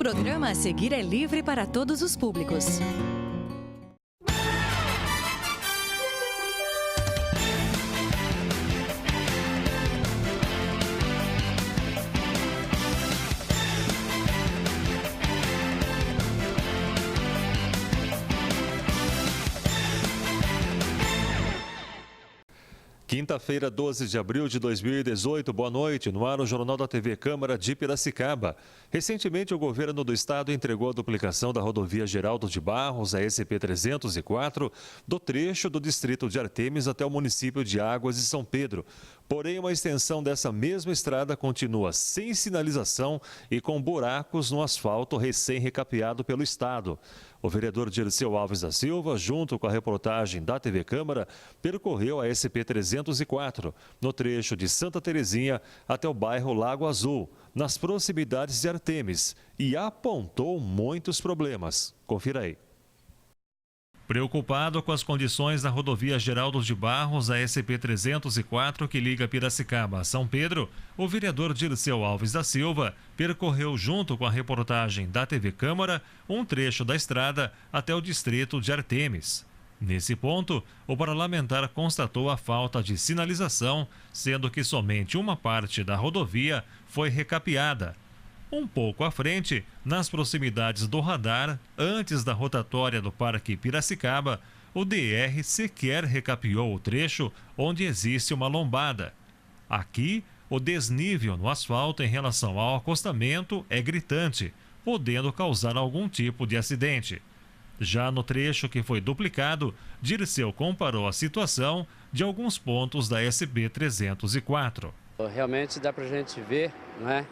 programa a seguir é livre para todos os públicos. Quinta-feira, 12 de abril de 2018, boa noite, no ar o Jornal da TV Câmara de Piracicaba. Recentemente, o governo do estado entregou a duplicação da rodovia Geraldo de Barros, a SP-304, do trecho do distrito de Artemis até o município de Águas de São Pedro. Porém, uma extensão dessa mesma estrada continua sem sinalização e com buracos no asfalto recém-recapeado pelo estado. O vereador Dirceu Alves da Silva, junto com a reportagem da TV Câmara, percorreu a SP-304, no trecho de Santa Terezinha até o bairro Lago Azul, nas proximidades de Artemis, e apontou muitos problemas. Confira aí. Preocupado com as condições da rodovia Geraldo de Barros, a SP-304, que liga Piracicaba a São Pedro, o vereador Dirceu Alves da Silva percorreu, junto com a reportagem da TV Câmara, um trecho da estrada até o distrito de Artemis. Nesse ponto, o parlamentar constatou a falta de sinalização, sendo que somente uma parte da rodovia foi recapeada. Um pouco à frente, nas proximidades do radar, antes da rotatória do Parque Piracicaba, o DR sequer recapeou o trecho onde existe uma lombada. Aqui, o desnível no asfalto em relação ao acostamento é gritante, podendo causar algum tipo de acidente. Já no trecho que foi duplicado, Dirceu comparou a situação de alguns pontos da SP-304. Realmente dá para a gente ver, né,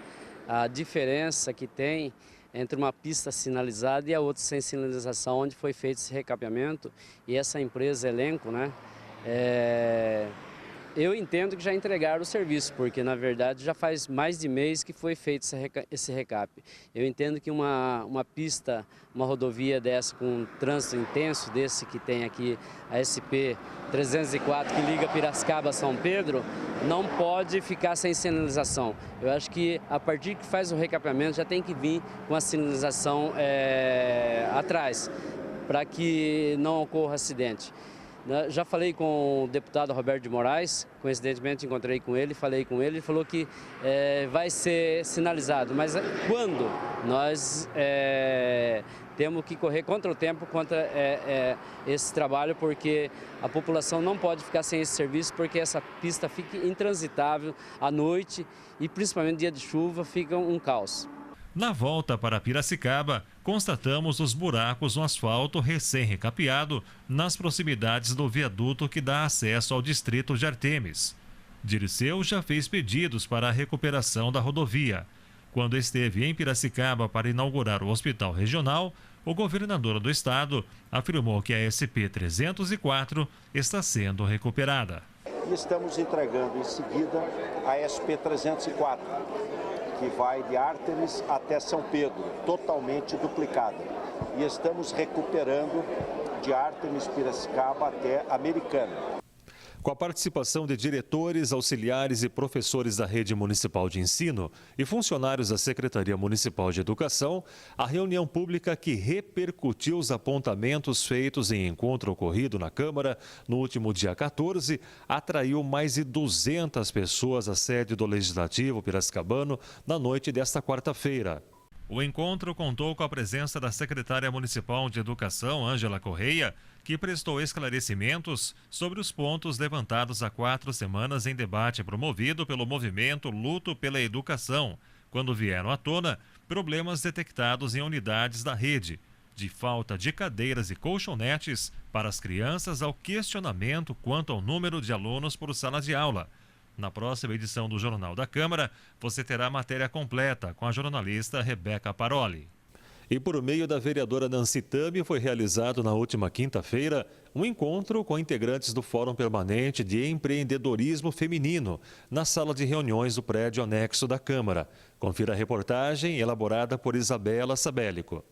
a diferença que tem entre uma pista sinalizada e a outra sem sinalização, onde foi feito esse recapeamento. E essa empresa Elenco, né, eu entendo que já entregaram o serviço, porque na verdade já faz mais de mês que foi feito esse recap. Eu entendo que uma pista, uma rodovia dessa com um trânsito intenso desse que tem aqui, a SP-304 que liga Piracicaba a São Pedro, não pode ficar sem sinalização. Eu acho que a partir que faz o recapeamento já tem que vir com a sinalização atrás, para que não ocorra acidente. Já falei com o deputado Roberto de Moraes, coincidentemente encontrei com ele, falei com ele, ele falou que vai ser sinalizado, mas quando nós temos que correr contra o tempo, contra esse trabalho, porque a população não pode ficar sem esse serviço, porque essa pista fica intransitável à noite e principalmente dia de chuva fica um caos. Na volta para Piracicaba, constatamos os buracos no asfalto recém-recapeado nas proximidades do viaduto que dá acesso ao distrito de Artemis. Dirceu já fez pedidos para a recuperação da rodovia. Quando esteve em Piracicaba para inaugurar o hospital regional, o governador do estado afirmou que a SP-304 está sendo recuperada. E estamos entregando em seguida a SP-304. que vai de Artemis até São Pedro, totalmente duplicada. E estamos recuperando de Artemis Piracicaba até Americana. Com a participação de diretores, auxiliares e professores da Rede Municipal de Ensino e funcionários da Secretaria Municipal de Educação, a reunião pública que repercutiu os apontamentos feitos em encontro ocorrido na Câmara no último dia 14, atraiu mais de 200 pessoas à sede do Legislativo piracicabano na noite desta quarta-feira. O encontro contou com a presença da secretária municipal de Educação, Ângela Correia, que prestou esclarecimentos sobre os pontos levantados há 4 semanas em debate promovido pelo movimento Luto pela Educação, quando vieram à tona problemas detectados em unidades da rede, de falta de cadeiras e colchonetes para as crianças ao questionamento quanto ao número de alunos por sala de aula. Na próxima edição do Jornal da Câmara, você terá a matéria completa com a jornalista Rebeca Paroli. E por meio da vereadora Nancy Tami, foi realizado na última quinta-feira um encontro com integrantes do Fórum Permanente de Empreendedorismo Feminino, na sala de reuniões do prédio anexo da Câmara. Confira a reportagem elaborada por Isabela Sabélico.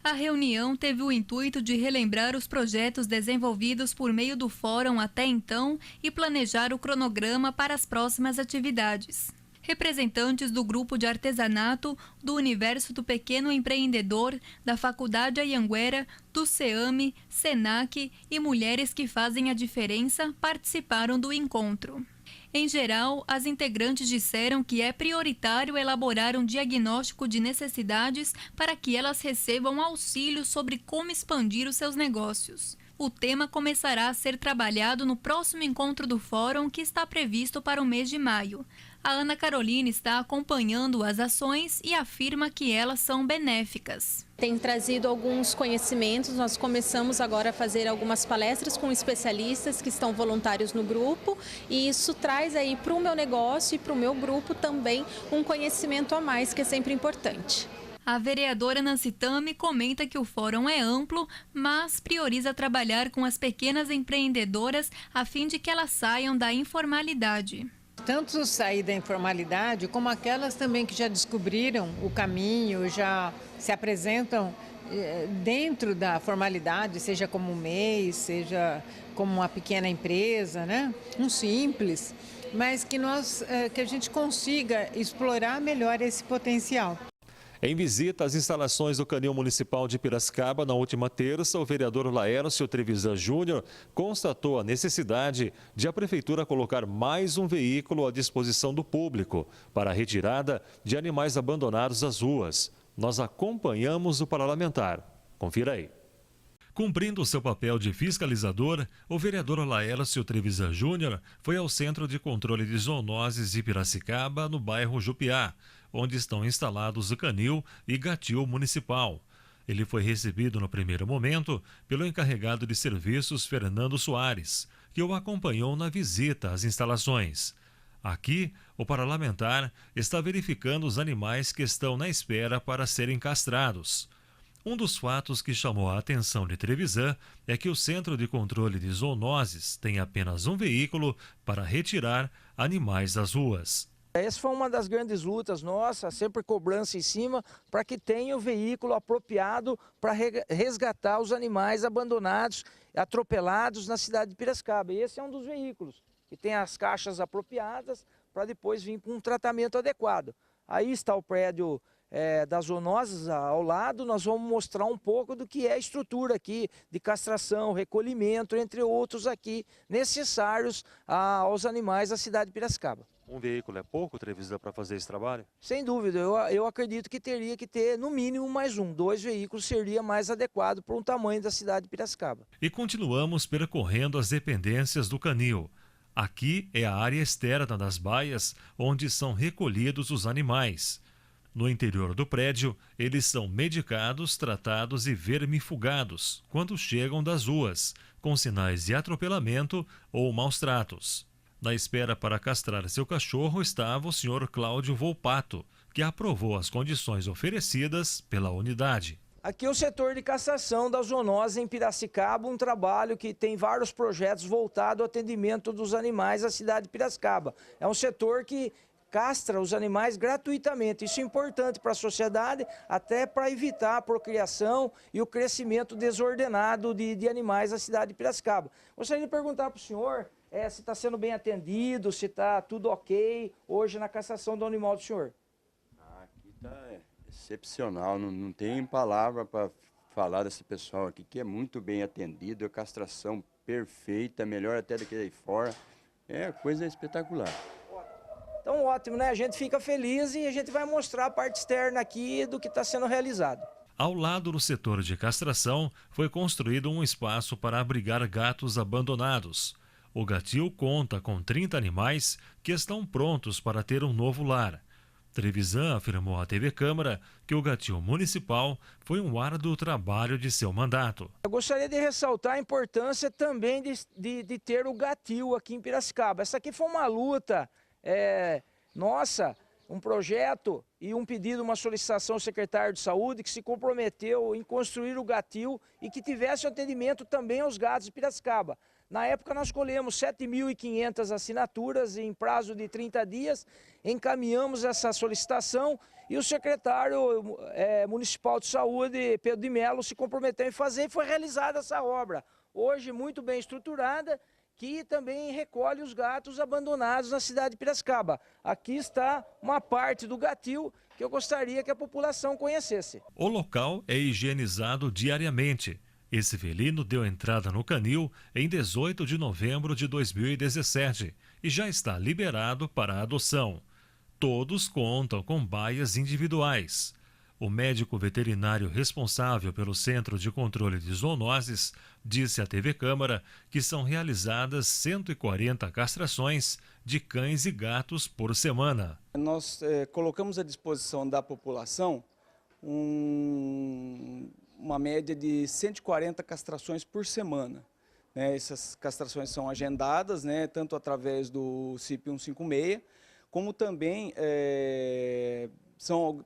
A reunião teve o intuito de relembrar os projetos desenvolvidos por meio do Fórum até então e planejar o cronograma para as próximas atividades. representantes do grupo de artesanato, do Universo do Pequeno Empreendedor, da Faculdade Anhanguera, do SEAME, SENAC e Mulheres que Fazem a Diferença participaram do encontro. Em geral, as integrantes disseram que é prioritário elaborar um diagnóstico de necessidades para que elas recebam auxílio sobre como expandir os seus negócios. O tema começará a ser trabalhado no próximo encontro do Fórum, que está previsto para o mês de maio. A Ana Carolina está acompanhando as ações e afirma que elas são benéficas. Tem trazido alguns conhecimentos, nós começamos agora a fazer algumas palestras com especialistas que estão voluntários no grupo e isso traz aí para o meu negócio e para o meu grupo também um conhecimento a mais, que é sempre importante. A vereadora Nancy Tami comenta que o fórum é amplo, mas prioriza trabalhar com as pequenas empreendedoras a fim de que elas saiam da informalidade. Tanto sair da informalidade, como aquelas também que já descobriram o caminho, já se apresentam dentro da formalidade, seja como um MEI, seja como uma pequena empresa, né? Um simples, mas que a gente consiga explorar melhor esse potencial. Em visita às instalações do Canil Municipal de Piracicaba, na última terça, o vereador Laércio Trevisan Júnior constatou a necessidade de a Prefeitura colocar mais um veículo à disposição do público para a retirada de animais abandonados das ruas. Nós acompanhamos o parlamentar. Confira aí. Cumprindo seu papel de fiscalizador, o vereador Laércio Trevisan Júnior foi ao Centro de Controle de Zoonoses de Piracicaba, no bairro Jupiá, onde estão instalados o canil e gatil municipal. Ele foi recebido no primeiro momento pelo encarregado de serviços Fernando Soares, que o acompanhou na visita às instalações. Aqui, o parlamentar está verificando os animais que estão na espera para serem castrados. Um dos fatos que chamou a atenção de Trevisan é que o Centro de Controle de Zoonoses tem apenas um veículo para retirar animais das ruas. Essa foi uma das grandes lutas nossas, sempre cobrança em cima, para que tenha o veículo apropriado para resgatar os animais abandonados, atropelados na cidade de Piracicaba. E esse é um dos veículos, que tem as caixas apropriadas para depois vir com um tratamento adequado. Aí está o prédio das zoonoses ao lado, nós vamos mostrar um pouco do que é a estrutura aqui de castração, recolhimento, entre outros aqui necessários aos animais da cidade de Piracicaba. Um veículo é pouco, Trevisan, para fazer esse trabalho? Sem dúvida, eu acredito que teria que ter no mínimo mais um. 2 veículos seria mais adequado para um tamanho da cidade de Piracicaba. E continuamos percorrendo as dependências do canil. Aqui é a área externa das baias, onde são recolhidos os animais. No interior do prédio, eles são medicados, tratados e vermifugados quando chegam das ruas, com sinais de atropelamento ou maus tratos. Na espera para castrar seu cachorro estava o Sr. Cláudio Volpato, que aprovou as condições oferecidas pela unidade. Aqui é o setor de castração da zoonose em Piracicaba, um trabalho que tem vários projetos voltados ao atendimento dos animais da cidade de Piracicaba. É um setor que castra os animais gratuitamente. Isso é importante para a sociedade, até para evitar a procriação e o crescimento desordenado de animais na cidade de Piracicaba. Gostaria de perguntar para o senhor se está sendo bem atendido, se está tudo ok hoje na castração do animal do senhor. Aqui está excepcional, não tem palavra para falar desse pessoal aqui, que é muito bem atendido, a castração perfeita, melhor até do que aí fora, é coisa espetacular. Então ótimo, né? A gente fica feliz e a gente vai mostrar a parte externa aqui do que está sendo realizado. Ao lado do setor de castração, foi construído um espaço para abrigar gatos abandonados. O gatil conta com 30 animais que estão prontos para ter um novo lar. Trevisan afirmou à TV Câmara que o gatil municipal foi um árduo trabalho de seu mandato. Eu gostaria de ressaltar a importância também de ter o gatil aqui em Piracicaba. Essa aqui foi uma luta nossa, um projeto e um pedido, uma solicitação ao secretário de Saúde que se comprometeu em construir o gatil e que tivesse atendimento também aos gatos de Piracicaba. Na época nós colhemos 7.500 assinaturas em prazo de 30 dias, encaminhamos essa solicitação e o secretário municipal de saúde, Pedro de Mello, se comprometeu em fazer e foi realizada essa obra. Hoje muito bem estruturada, que também recolhe os gatos abandonados na cidade de Piracicaba. Aqui está uma parte do gatil que eu gostaria que a população conhecesse. O local é higienizado diariamente. Esse felino deu entrada no canil em 18 de novembro de 2017 e já está liberado para a adoção. Todos contam com baias individuais. O médico veterinário responsável pelo Centro de Controle de Zoonoses disse à TV Câmara que são realizadas 140 castrações de cães e gatos por semana. Nós colocamos à disposição da população uma média de 140 castrações por semana. Essas castrações são agendadas, tanto através do CIP 156, como também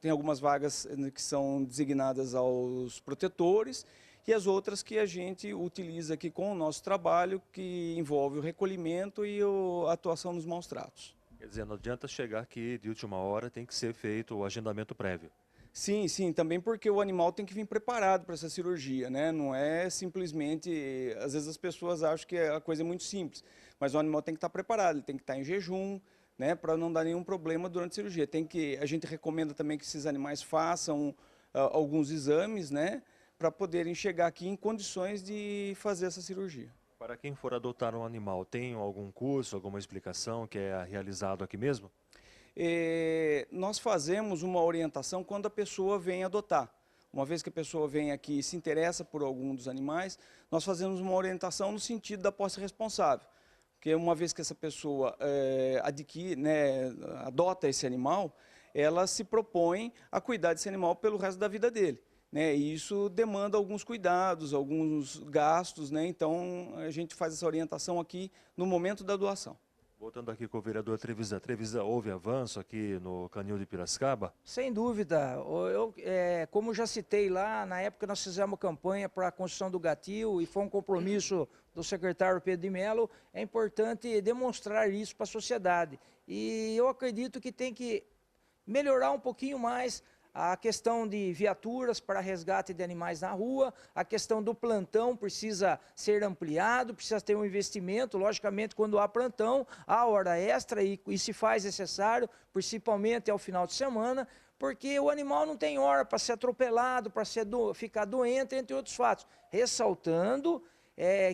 tem algumas vagas que são designadas aos protetores e as outras que a gente utiliza aqui com o nosso trabalho, que envolve o recolhimento e a atuação nos maus tratos. Quer dizer, não adianta chegar aqui de última hora, tem que ser feito o agendamento prévio. Sim, também porque o animal tem que vir preparado para essa cirurgia, Não é simplesmente, às vezes as pessoas acham que a coisa é muito simples, mas o animal tem que estar preparado, ele tem que estar em jejum, para não dar nenhum problema durante a cirurgia. A gente recomenda também que esses animais façam alguns exames, para poderem chegar aqui em condições de fazer essa cirurgia. Para quem for adotar um animal, tem algum curso, alguma explicação que é realizado aqui mesmo? Nós fazemos uma orientação quando a pessoa vem adotar. Uma vez que a pessoa vem aqui e se interessa por algum dos animais, nós fazemos uma orientação no sentido da posse responsável. Porque uma vez que essa pessoa adota esse animal, ela se propõe a cuidar desse animal pelo resto da vida dele. E isso demanda alguns cuidados, alguns gastos, então a gente faz essa orientação aqui no momento da doação. Voltando aqui com o vereador Trevisan. Trevisan, houve avanço aqui no canil de Piracicaba? Sem dúvida. Como já citei lá, na época nós fizemos campanha para a construção do gatil e foi um compromisso do secretário Pedro de Mello, é importante demonstrar isso para a sociedade. E eu acredito que tem que melhorar um pouquinho mais a questão de viaturas para resgate de animais na rua, a questão do plantão precisa ser ampliado, precisa ter um investimento, logicamente quando há plantão, há hora extra e se faz necessário, principalmente ao final de semana, porque o animal não tem hora para ser atropelado, para ficar doente, entre outros fatos. Ressaltando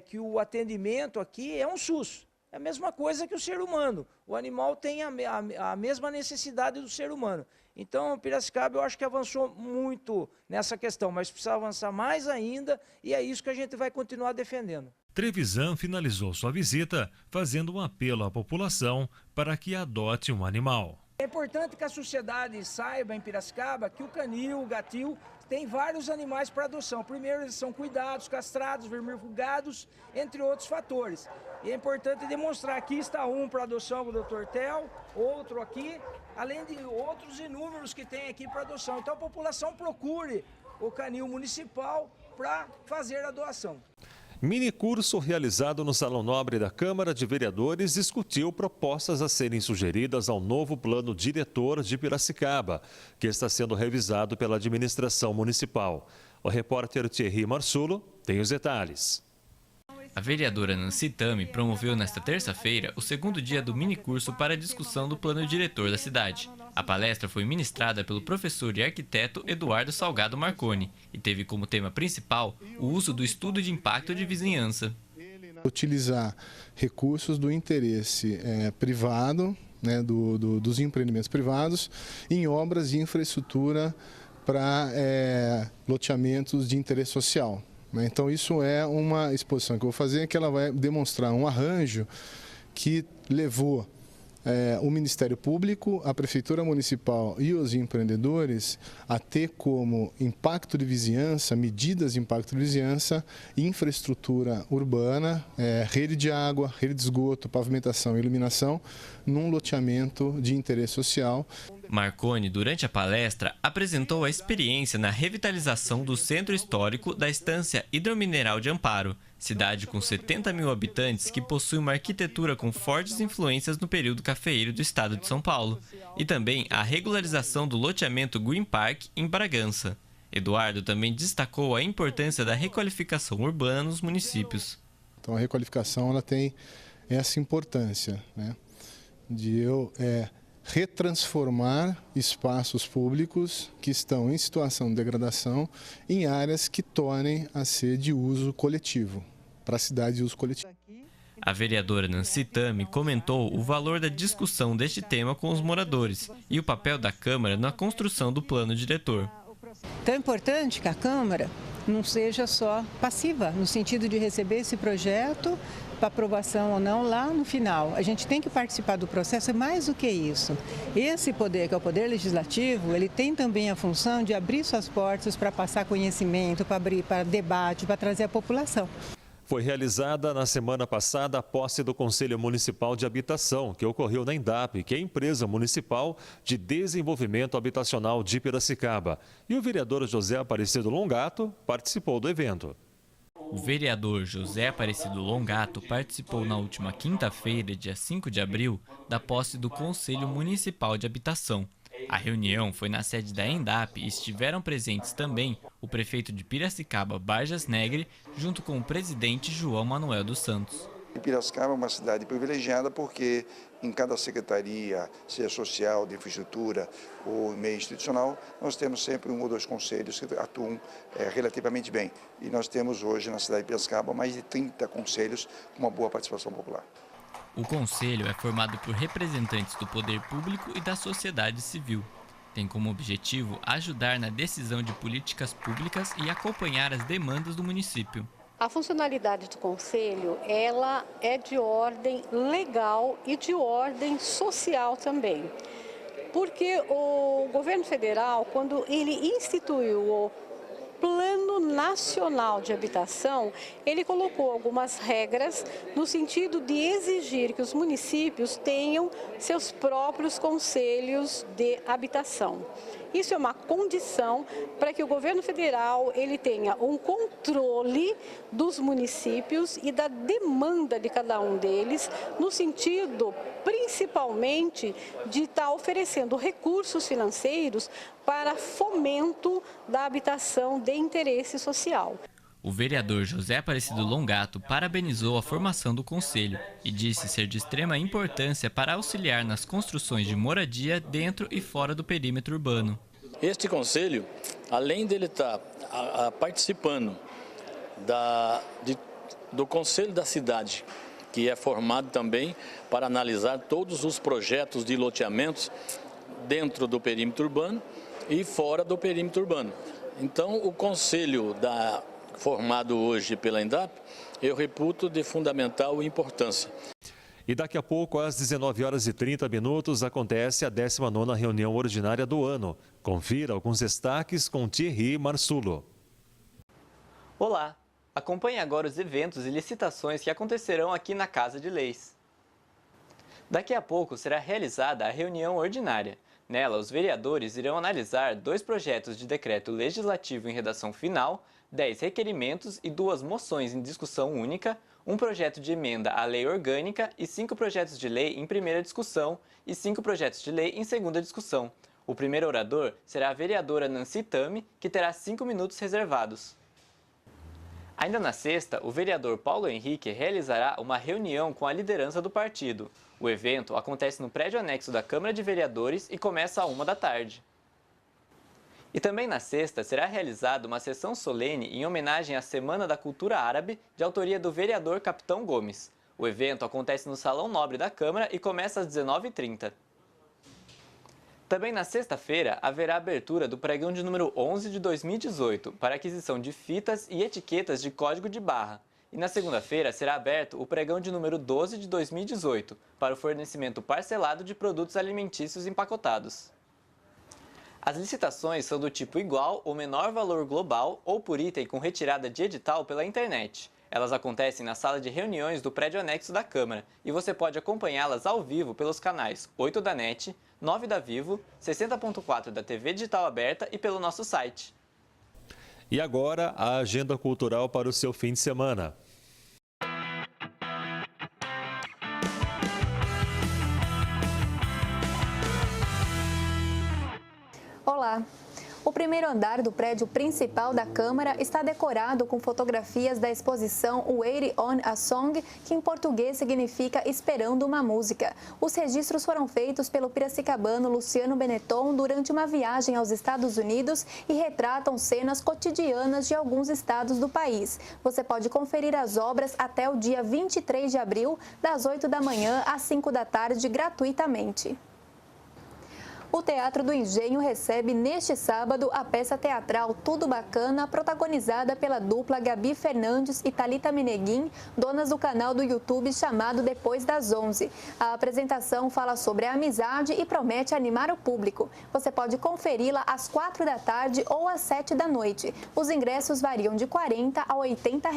que o atendimento aqui é um SUS. É a mesma coisa que o ser humano. O animal tem a mesma necessidade do ser humano. Então, Piracicaba, eu acho que avançou muito nessa questão, mas precisa avançar mais ainda e é isso que a gente vai continuar defendendo. Trevisan finalizou sua visita fazendo um apelo à população para que adote um animal. É importante que a sociedade saiba em Piracicaba que o canil, o gatil, tem vários animais para adoção. Primeiro, eles são cuidados, castrados, vermifugados, entre outros fatores. E é importante demonstrar, aqui está um para adoção com o Dr. Tel, outro aqui, além de outros inúmeros que tem aqui para adoção. Então a população procure o canil municipal para fazer a doação. Minicurso realizado no Salão Nobre da Câmara de Vereadores discutiu propostas a serem sugeridas ao novo plano diretor de Piracicaba, que está sendo revisado pela administração municipal. O repórter Thierry Marsulo tem os detalhes. A vereadora Nancy Tami promoveu nesta terça-feira o segundo dia do minicurso para a discussão do plano diretor da cidade. A palestra foi ministrada pelo professor e arquiteto Eduardo Salgado Marconi e teve como tema principal o uso do estudo de impacto de vizinhança. Utilizar recursos do interesse privado, dos empreendimentos privados, em obras de infraestrutura para loteamentos de interesse social. Então isso é uma exposição que eu vou fazer, que ela vai demonstrar um arranjo que levou o Ministério Público, a Prefeitura Municipal e os empreendedores a ter como impacto de vizinhança, medidas de impacto de vizinhança, infraestrutura urbana, rede de água, rede de esgoto, pavimentação e iluminação, num loteamento de interesse social. Marconi, durante a palestra, apresentou a experiência na revitalização do centro histórico da Estância Hidromineral de Amparo, cidade com 70 mil habitantes que possui uma arquitetura com fortes influências no período cafeeiro do estado de São Paulo, e também a regularização do loteamento Green Park em Bragança. Eduardo também destacou a importância da requalificação urbana nos municípios. Então a requalificação ela tem essa importância, né, de eu retransformar espaços públicos que estão em situação de degradação em áreas que tornem a ser de uso coletivo, para a cidade de uso coletivo. A vereadora Nancy Tami comentou o valor da discussão deste tema com os moradores e o papel da Câmara na construção do plano diretor. Então é importante que a Câmara não seja só passiva, no sentido de receber esse projeto para aprovação ou não lá no final. A gente tem que participar do processo, é mais do que isso. Esse poder, que é o poder legislativo, ele tem também a função de abrir suas portas para passar conhecimento, para abrir para debate, para trazer a população. Foi realizada na semana passada a posse do Conselho Municipal de Habitação, que ocorreu na ENDAP, que é a empresa municipal de desenvolvimento habitacional de Piracicaba. E o vereador José Aparecido Longato participou do evento. O vereador José Aparecido Longato participou na última quinta-feira, dia 5 de abril, da posse do Conselho Municipal de Habitação. A reunião foi na sede da ENDAP e estiveram presentes também o prefeito de Piracicaba, Barjas Negre, junto com o presidente João Manuel dos Santos. Piracicaba é uma cidade privilegiada porque em cada secretaria, seja social, de infraestrutura ou meio institucional, nós temos sempre 1 ou 2 conselhos que atuam relativamente bem. E nós temos hoje na cidade de Piracicaba mais de 30 conselhos com uma boa participação popular. O Conselho é formado por representantes do poder público e da sociedade civil. Tem como objetivo ajudar na decisão de políticas públicas e acompanhar as demandas do município. A funcionalidade do Conselho, ela é de ordem legal e de ordem social também. Porque o governo federal, quando ele instituiu o Plano Nacional de Habitação, ele colocou algumas regras no sentido de exigir que os municípios tenham seus próprios conselhos de habitação. Isso é uma condição para que o governo federal ele tenha um controle dos municípios e da demanda de cada um deles, no sentido principalmente de estar oferecendo recursos financeiros para fomento da habitação de interesse social. O vereador José Aparecido Longato parabenizou a formação do Conselho e disse ser de extrema importância para auxiliar nas construções de moradia dentro e fora do perímetro urbano. Este Conselho, além dele estar participando do Conselho da Cidade, que é formado também para analisar todos os projetos de loteamentos dentro do perímetro urbano e fora do perímetro urbano. Então, o Conselho formado hoje pela ENDAP, eu reputo de fundamental importância. E daqui a pouco, às 19h30, acontece a 19ª reunião ordinária do ano. Confira alguns destaques com Thierry Marsulo. Olá! Acompanhe agora os eventos e licitações que acontecerão aqui na Casa de Leis. Daqui a pouco será realizada a reunião ordinária. Nela, os vereadores irão analisar 2 projetos de decreto legislativo em redação final, 10 requerimentos e 2 moções em discussão única, um projeto de emenda à lei orgânica e 5 projetos de lei em primeira discussão e 5 projetos de lei em segunda discussão. O primeiro orador será a vereadora Nancy Tami, que terá 5 minutos reservados. Ainda na sexta, o vereador Paulo Henrique realizará uma reunião com a liderança do partido. O evento acontece no prédio anexo da Câmara de Vereadores e começa às 13h. E também na sexta será realizada uma sessão solene em homenagem à Semana da Cultura Árabe, de autoria do vereador Capitão Gomes. O evento acontece no Salão Nobre da Câmara e começa às 19h30. Também na sexta-feira haverá abertura do pregão de número 11 de 2018 para aquisição de fitas e etiquetas de código de barra. E na segunda-feira será aberto o pregão de número 12 de 2018 para o fornecimento parcelado de produtos alimentícios empacotados. As licitações são do tipo igual ou menor valor global ou por item com retirada de edital pela internet. Elas acontecem na sala de reuniões do prédio anexo da Câmara e você pode acompanhá-las ao vivo pelos canais 8 da NET, 9 da Vivo, 60.4 da TV Digital Aberta e pelo nosso site. E agora, a agenda cultural para o seu fim de semana. Olá! O primeiro andar do prédio principal da Câmara está decorado com fotografias da exposição Waiting on a Song, que em português significa Esperando uma Música. Os registros foram feitos pelo piracicabano Luciano Benetton durante uma viagem aos Estados Unidos e retratam cenas cotidianas de alguns estados do país. Você pode conferir as obras até o dia 23 de abril, das 8 da manhã às 5 da tarde, gratuitamente. O Teatro do Engenho recebe neste sábado a peça teatral Tudo Bacana, protagonizada pela dupla Gabi Fernandes e Thalita Meneguin, donas do canal do YouTube chamado Depois das 11. A apresentação fala sobre a amizade e promete animar o público. Você pode conferi-la às 4 da tarde ou às 7 da noite. Os ingressos variam de R$ 40 a R$ 80.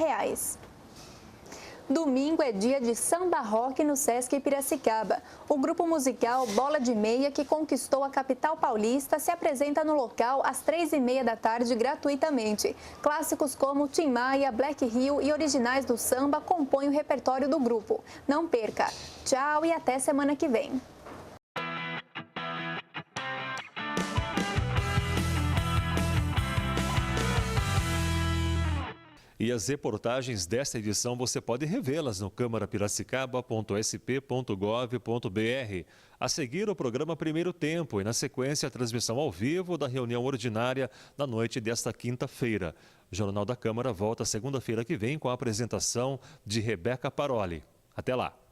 Domingo é dia de samba rock no Sesc Piracicaba. O grupo musical Bola de Meia, que conquistou a capital paulista, se apresenta no local às 3h30 da tarde gratuitamente. Clássicos como Tim Maia, Black Hill e originais do samba compõem o repertório do grupo. Não perca! Tchau e até semana que vem! E as reportagens desta edição você pode revê-las no câmarapiracicaba.sp.gov.br. A seguir, o programa Primeiro Tempo e, na sequência, a transmissão ao vivo da reunião ordinária na noite desta quinta-feira. O Jornal da Câmara volta segunda-feira que vem com a apresentação de Rebeca Paroli. Até lá!